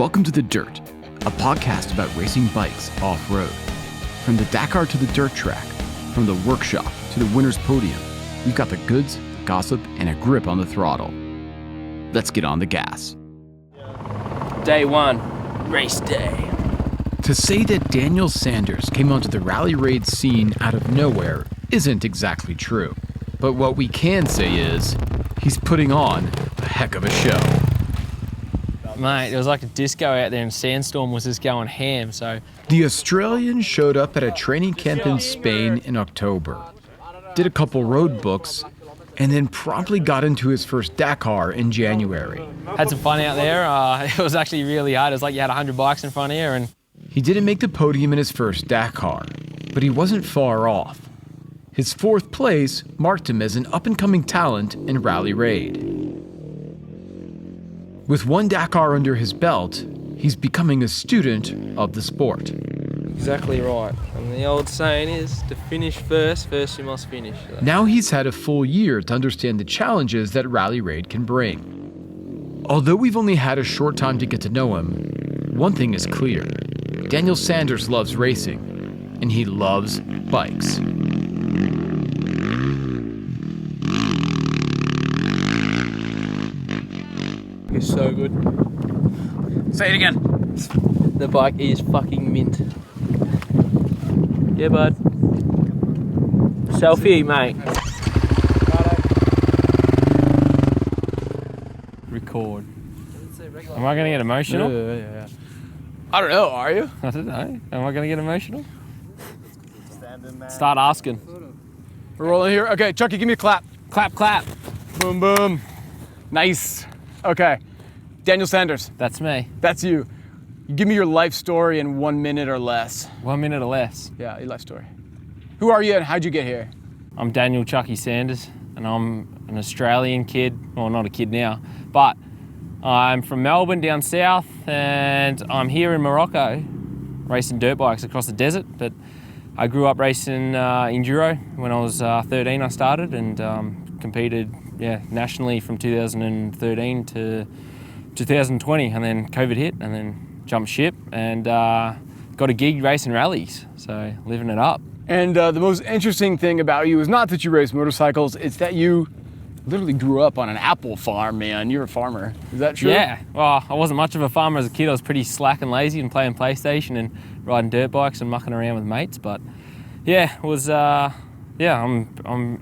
Welcome to The Dirt, a podcast about racing bikes off-road. From the Dakar to the dirt track, from the workshop to the winner's podium, we've got the goods, gossip, and a grip on the throttle. Let's get on the gas. Day one, race day. To say that Daniel Sanders came onto the rally raid scene out of nowhere isn't exactly true. But what we can say is, he's putting on a heck of a show. Mate, it was like a disco out there and Sandstorm was just going ham, so... The Australian showed up at a training camp in Spain in October, did a couple road books, and then promptly got into his first Dakar in January. Had some fun out there. It was actually really hard. It was like you had 100 bikes in front of you and... He didn't make the podium in his first Dakar, but he wasn't far off. His fourth place marked him as an up-and-coming talent in rally raid. With one Dakar under his belt, he's becoming a student of the sport. Exactly right. And the old saying is, to finish first you must finish. Now he's had a full year to understand the challenges that rally raid can bring. Although we've only had a short time to get to know him, one thing is clear. Daniel Sanders loves racing, and he loves bikes. It's so good. Say it again. The bike is fucking mint. Yeah, bud. Selfie, mate. Record. Am I going to get emotional? Yeah. I don't know, are you? I don't know. Am I going to get emotional? Start asking. We're rolling here. Okay, Chucky, give me a clap. Clap, clap. Boom, boom. Nice. Okay. Daniel Sanders. That's me. That's you. Give me your life story in 1 minute or less. 1 minute or less. Yeah, your life story. Who are you and how'd you get here? I'm Daniel Chucky Sanders, and I'm an Australian kid. Well, not a kid now, but I'm from Melbourne down south, and I'm here in Morocco racing dirt bikes across the desert. But I grew up racing Enduro. When I was 13 I started and competed nationally from 2013 to 2020, and then COVID hit and then jumped ship and got a gig racing rallies, so living it up. And the most interesting thing about you is not that you race motorcycles, it's that you literally grew up on an apple farm, man. You're a farmer. Is that true? Yeah, well, I wasn't much of a farmer as a kid. I was pretty slack and lazy and playing PlayStation and riding dirt bikes and mucking around with mates. But yeah, it was I'm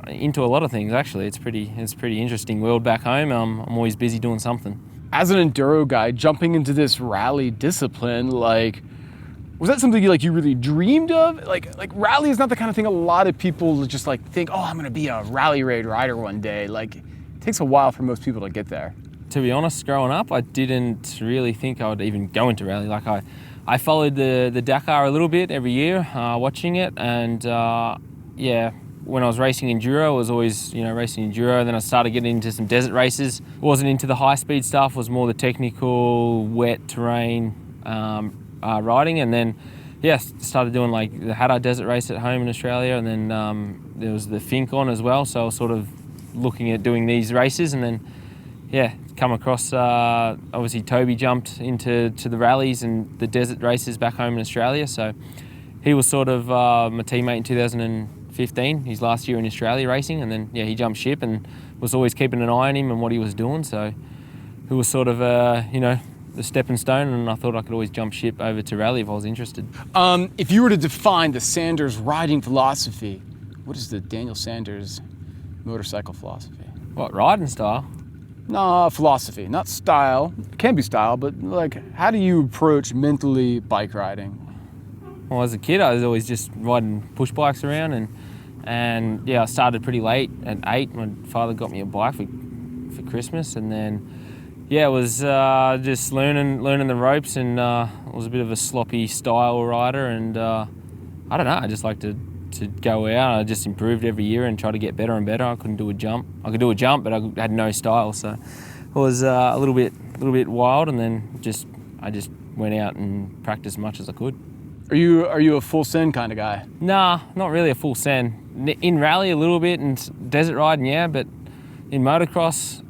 into a lot of things actually. It's pretty interesting world back home. I'm always busy doing something. As an enduro guy, jumping into this rally discipline, was that something you really dreamed of? Like rally is not the kind of thing a lot of people just think, oh, I'm gonna be a rally raid rider one day. It takes a while for most people to get there. To be honest, growing up, I didn't really think I would even go into rally. I followed the Dakar a little bit every year, watching it, and when I was racing Enduro, I was always, racing Enduro. Then I started getting into some desert races. Wasn't into the high-speed stuff, was more the technical, wet terrain riding. And then, started doing the Hattah Desert Race at home in Australia. And then there was the Fink on as well. So I was sort of looking at doing these races. And then, come across, obviously Toby jumped into the rallies and the desert races back home in Australia. So he was sort of my teammate in 2015, his last year in Australia racing, and then he jumped ship and was always keeping an eye on him and what he was doing, so it was sort of the stepping stone, and I thought I could always jump ship over to rally if I was interested. If you were to define the Sanders riding philosophy, what is the Daniel Sanders motorcycle philosophy? What, riding style? No, philosophy, not style. It can be style, but how do you approach mentally bike riding? Well, as a kid, I was always just riding push bikes around, and I started pretty late at 8. My father got me a bike for Christmas, and then it was just learning the ropes, and I was a bit of a sloppy style rider, and I don't know, I just like to go out. I just improved every year and try to get better and better. I couldn't do a jump. I could do a jump, but I had no style, so it was a little bit wild, and then I just went out and practiced as much as I could. Are you a full send kind of guy? Nah, not really a full send. In rally a little bit, and desert riding, but in motocross,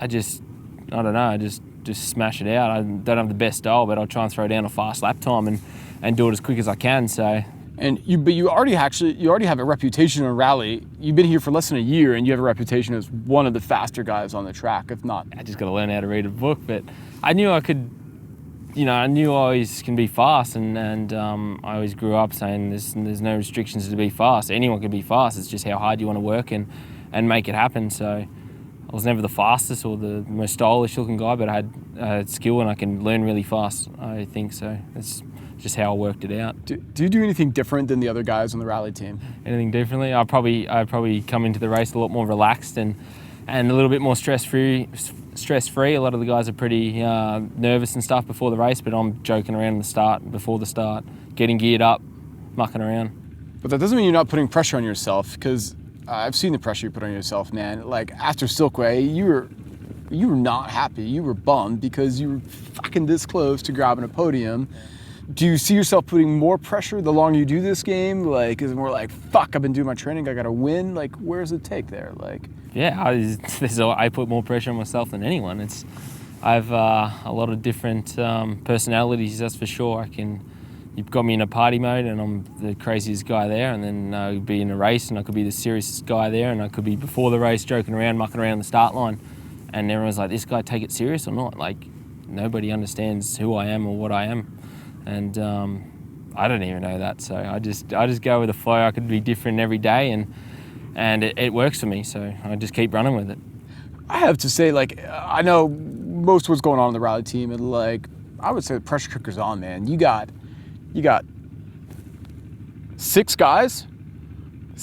I don't know, I just just smash it out. I don't have the best style, but I'll try and throw down a fast lap time and do it as quick as I can. So. But you already have a reputation in rally. You've been here for less than a year, and you have a reputation as one of the faster guys on the track, if not. I just got to learn how to read a book, but I knew I could. I knew I always can be fast, and I always grew up saying there's no restrictions to be fast. Anyone can be fast. It's just how hard you want to work and make it happen. So I was never the fastest or the most stylish looking guy, but I had skill and I can learn really fast. I think so. That's just how I worked it out. Do you do anything different than the other guys on the rally team? Anything differently? I probably come into the race a lot more relaxed and a little bit more stress free. A lot of the guys are pretty nervous and stuff before the race, but I'm joking around before the start, getting geared up, mucking around. But that doesn't mean you're not putting pressure on yourself, because I've seen the pressure you put on yourself, man. Like after Silkway, you were not happy. You were bummed because you were fucking this close to grabbing a podium. Do you see yourself putting more pressure the longer you do this game? Like, is it more like, fuck, I've been doing my training, I gotta win? Like, where's the take there? Like, yeah, I put more pressure on myself than anyone. I've a lot of different personalities, that's for sure. You've got me in a party mode and I'm the craziest guy there, and then I'll be in a race and I could be the serious guy there, and I could be before the race joking around, mucking around the start line, and everyone's like, this guy take it serious or not? Like, nobody understands who I am or what I am. And I don't even know that, so I just go with the flow. I could be different every day, and it works for me, so I just keep running with it. I have to say, like, I know most of what's going on in the rally team, and like, I would say the pressure cooker's on, man. You got six guys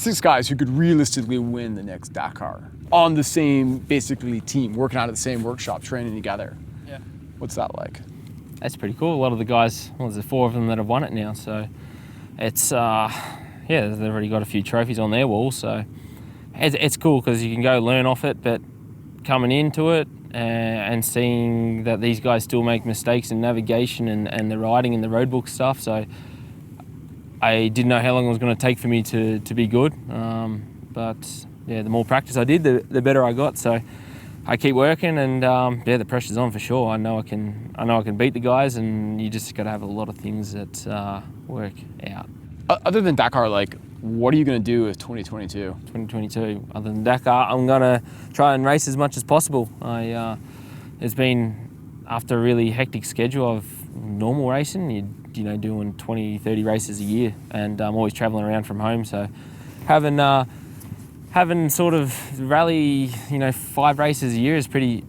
who could realistically win the next Dakar on the same, basically, team, working out of the same workshop, training together. Yeah. What's that like? That's pretty cool. A lot of the guys, there's 4 of them that have won it now, so it's they've already got a few trophies on their wall, so it's cool because you can go learn off it, but coming into it and seeing that these guys still make mistakes in navigation and the riding and the roadbook stuff, so I didn't know how long it was going to take for me to be good, but yeah, the more practice I did, the better I got, so I keep working, and the pressure's on for sure. I know I can beat the guys, and you just got to have a lot of things that work out. Other than Dakar, like, what are you going to do with 2022? 2022, other than Dakar, I'm going to try and race as much as possible. It's been, after a really hectic schedule of normal racing, doing 20, 30 races a year, and I'm always traveling around from home, so having sort of rally, 5 races a year is pretty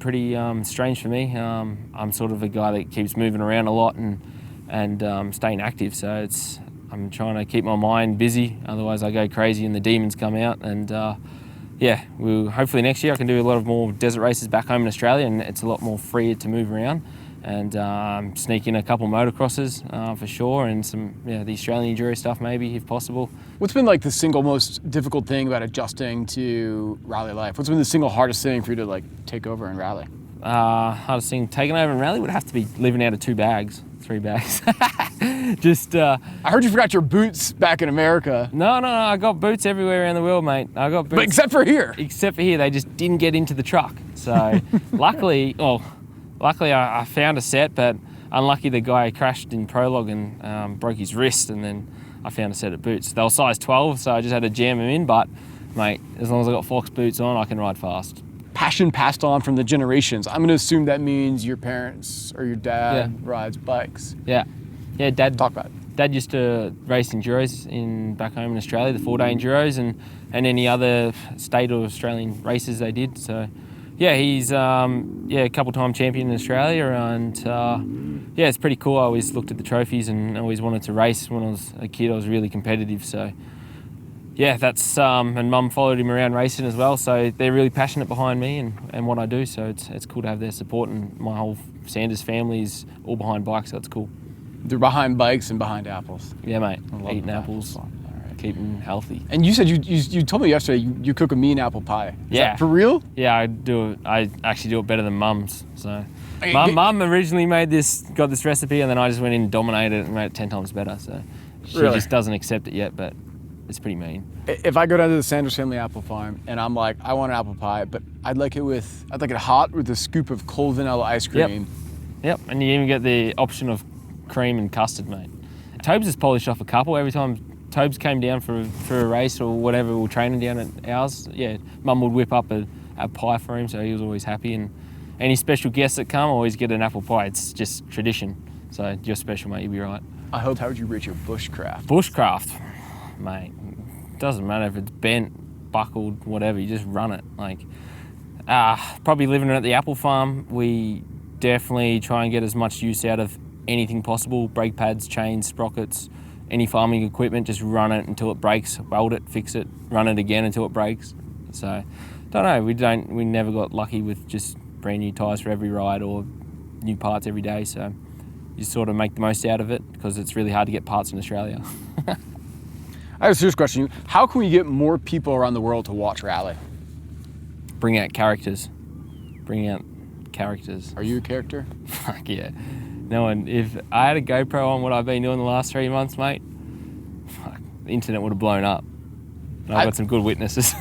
strange for me. I'm sort of a guy that keeps moving around a lot and staying active. So I'm trying to keep my mind busy. Otherwise, I go crazy and the demons come out. And hopefully next year I can do a lot of more desert races back home in Australia, and it's a lot more freer to move around. And sneak in a couple motocrosses for sure, and some the Australian Enduro stuff maybe if possible. What's been like the single most difficult thing about adjusting to rally life? What's been the single hardest thing for you to like take over in rally? Hardest thing taking over in rally would have to be living out of 3 bags. Just I heard you forgot your boots back in America. No, I got boots everywhere around the world, mate. I got boots. But except for here, they just didn't get into the truck. So luckily I found a set, but unlucky the guy crashed in prologue and broke his wrist, and then I found a set of boots. They were size 12, so I just had to jam them in, but mate, as long as I got Fox boots on, I can ride fast. Passion passed on from the generations. I'm going to assume that means your parents or your dad rides bikes. Yeah, Dad. Talk about it. Dad used to race Enduros back home in Australia, the 4-day Enduros, and any other state or Australian races they did. So yeah, he's a couple-time champion in Australia, and it's pretty cool. I always looked at the trophies and always wanted to race. When I was a kid, I was really competitive, so yeah, that's and Mum followed him around racing as well, so they're really passionate behind me and what I do, so it's cool to have their support, and my whole Sanders family is all behind bikes, so it's cool. They're behind bikes and behind apples. Yeah, mate, eating apples. Keeping healthy. And you said you told me yesterday you cook a mean apple pie. Is that for real? Yeah, I do. I actually do it better than Mum's. So, Mum originally got this recipe, and then I just went in and dominated it and made it 10 times better. So she just doesn't accept it yet, but it's pretty mean. If I go down to the Sanders family apple farm and I'm like, I want an apple pie, but I'd like it hot with a scoop of cold vanilla ice cream. Yep, and you even get the option of cream and custard, mate. Tobes has polished off a couple. Every time Tobes came down for a race or whatever, we were training down at ours, yeah, Mum would whip up a pie for him, so he was always happy. And any special guests that come, always get an apple pie. It's just tradition. So you're special, mate, you'll be right. I hope. How would you rate your Bushcraft? Bushcraft, mate, doesn't matter if it's bent, buckled, whatever, you just run it. Like, probably living at the apple farm, we definitely try and get as much use out of anything possible. Brake pads, chains, sprockets, any farming equipment, just run it until it breaks, weld it, fix it, run it again until it breaks. So, don't know, we never got lucky with just brand new tyres for every ride or new parts every day, so you sort of make the most out of it because it's really hard to get parts in Australia. I have a serious question. How can we get more people around the world to watch rally? Bring out characters. Bring out characters. Are you a character? Fuck yeah. No one, if I had a GoPro on what I've been doing the last 3 months, mate, fuck, the internet would have blown up. And I've got some good witnesses.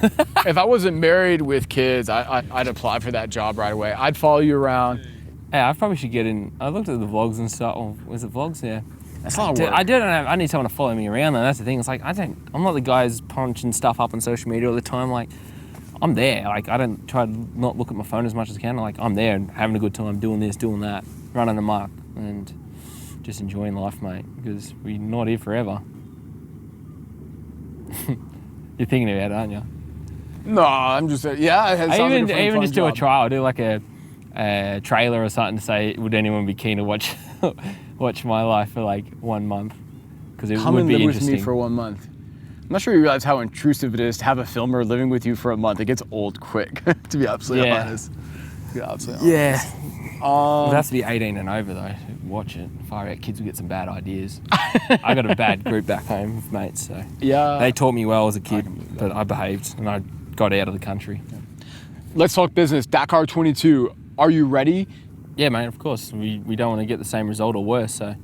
If I wasn't married with kids, I'd apply for that job right away. I'd follow you around. Yeah, I probably should get in. I looked at the vlogs and stuff. Oh, was it vlogs? Yeah. That's a lot of work. I need someone to follow me around though. That's the thing. It's like, I'm not the guy who's punching stuff up on social media all the time. Like, I'm there. Like, I don't try to not look at my phone as much as I can. Like, I'm there and having a good time, doing this, doing that, running amok, and just enjoying life, mate, because we're not here forever. You're thinking about it, aren't you? No, I'm just yeah. I even just do a trial. Do like a trailer or something to say, would anyone be keen to watch watch my life for like 1 month? Because it Come would and be live interesting. with me for 1 month. I'm not sure you realize how intrusive it is to have a filmer living with you for a month. It gets old quick, to be absolutely honest. To be absolutely honest. It has to be 18 and over though. Watch it. Far out, kids will get some bad ideas. I got a bad group back home with mates, so Yeah. they taught me well as a kid, but I behaved and I got out of the country. Let's talk business. Dakar 22. Are you ready? Yeah, mate, of course. We don't want to get the same result or worse. So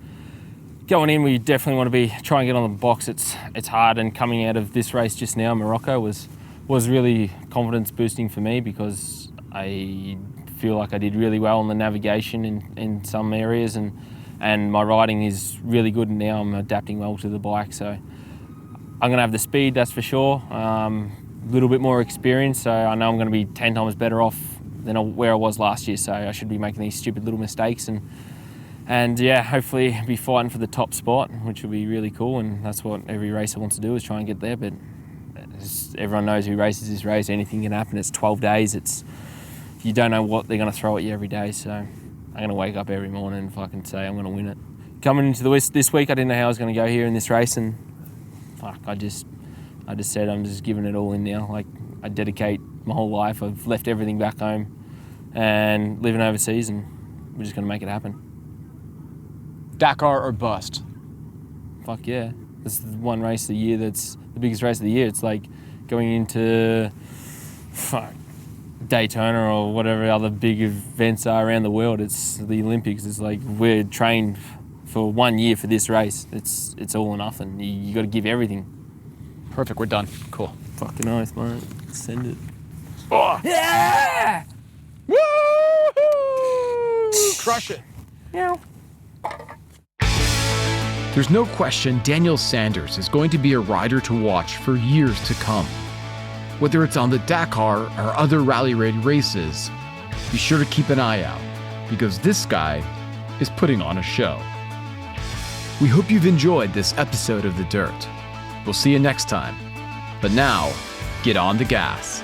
going in, we definitely want to try and get on the box. It's hard, and coming out of this race just now, Morocco, was really confidence boosting for me because I feel like I did really well on the navigation in some areas, and my riding is really good now. I'm adapting well to the bike, so I'm going to have the speed, that's for sure. A little bit more experience, so I know I'm going to be 10 times better off than where I was last year, so I should be making these stupid little mistakes and yeah, hopefully be fighting for the top spot, which will be really cool, and that's what every racer wants to do, is try and get there. But everyone knows who races this race, anything can happen. It's 12 days, you don't know what they're going to throw at you every day, so I'm going to wake up every morning and fucking say I'm going to win it. Coming into this week, I didn't know how I was going to go here in this race, and fuck, I just said I'm just giving it all in now. Like, I dedicate my whole life. I've left everything back home and living overseas, and we're just going to make it happen. Dakar or bust? Fuck yeah. This is the one race of the year that's the biggest race of the year. It's like going into Daytona or whatever other big events are around the world. It's the Olympics. It's like we're trained for 1 year for this race. It's all or nothing. You got to give everything. Perfect, we're done. Cool. Fucking nice, mate. Send it. Oh. Yeah! Woo! Crush it. Yeah. There's no question Daniel Sanders is going to be a rider to watch for years to come. Whether it's on the Dakar or other rally raid races, be sure to keep an eye out, because this guy is putting on a show. We hope you've enjoyed this episode of The Dirt. We'll see you next time. But now, get on the gas.